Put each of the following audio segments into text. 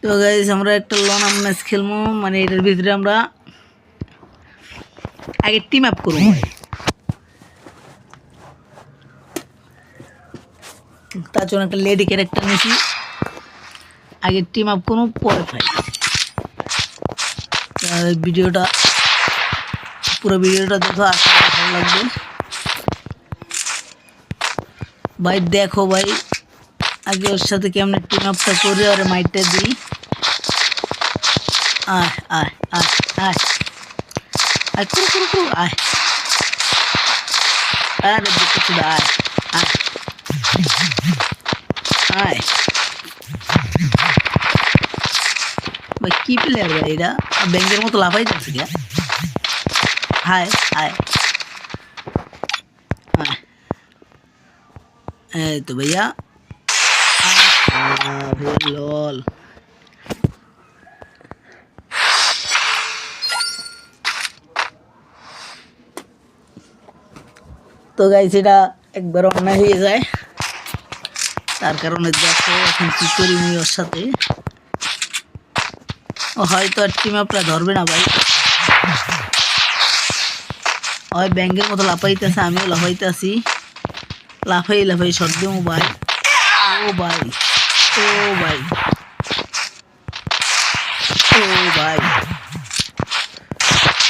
তো গাইস আমরা একটা লন ম্যাচ খেলবো, মানে এটার ভিতরে আমরা আগে টিম আপ করবো। তার জন্য একটা লেডি ক্যারেক্টার নিয়েছি, আগে টিম আপ করবো পরে ফাইট। ভিডিওটা পুরো ভিডিওটা দেখো, আশা করি ভালো লাগবে ভাই। দেখো ভাই আগে ওর সাথে কেমন টিম আপটা করে আর মাইটটা দিই। আয় আয় আয় আয় আয় করু করু করু আয়, আরে দেখতে শুধু আয় আয় আয় ভাই। কি প্লেয়ার ভাই এটা, ব্যাংকের মতো লাফাই যাচ্ছে গা। হায় আয় আয়, এই তো ভাইয়া লল। তো গাইস এটা একবার অন্যায় হয়ে যায়, তার কারণে দেখো এখন কি করি আমি ওর সাথে। ও হয়তো আর টিম আপটা ধরবে না ভাই, ওই ব্যাংকের মতো লাফাইতেছে, আমিও লাফাইতেছি, লাফাই লাফাই শট দেবো ভাই। ও ভাই ও ভাই ও ভাই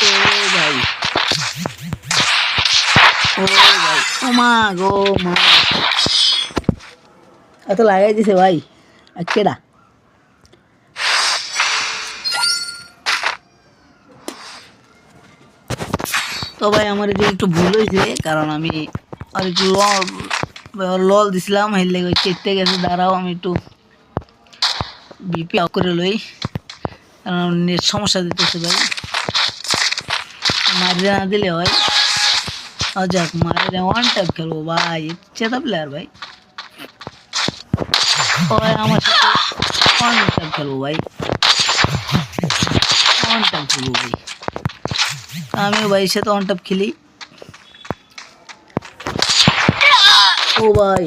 ও ভাই ও ভাই, ও মা গো মা, এত লাগাই দিছে ভাই। আর কেডা তো ভাই আমার যে একটু ভুল হয়েছে, কারণ আমি আর একটু লল দিছিলাম, হেললে কেটে গেছে। দাঁড়াও আমি একটু বিপি অফ করে লই, কারণ নেট সমস্যা দিতেছে ভাই। মারিয়ে না দিলে হয়। যাক মারিয়ে ওয়ান টাইপ খেলবো ভাই, চেতা প্লেয়ার ভাই। আমার সাথে ওয়ান টাইপ খেলবো ভাই, ওয়ান টাইপ খেলবো ভাই। আমিও ভাই সাথে ওয়ান টাইপ খেলি। ও ভাই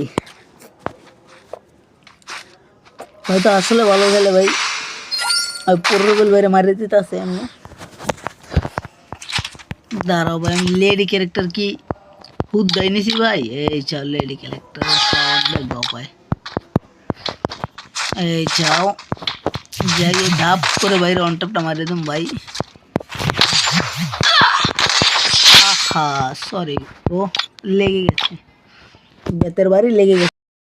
হয়তো আসলে ভালো খেলে ভাই, আর 15 বাইরে মারিয়ে দিতে আছে এমনি। দাঁড়াও ভাই, আমি লেডি ক্যারেক্টার কি হুদ দেয় নিছি ভাই। এই চাও লেডি ক্যারেক্টার পায়, এই চাও যাই ধাপ করে বাইরে অন টপটা মারিয়ে দিম ভাই। আহা সরি, ও লেগে গেছে, বেতের বাড়ি লেগে গেছে।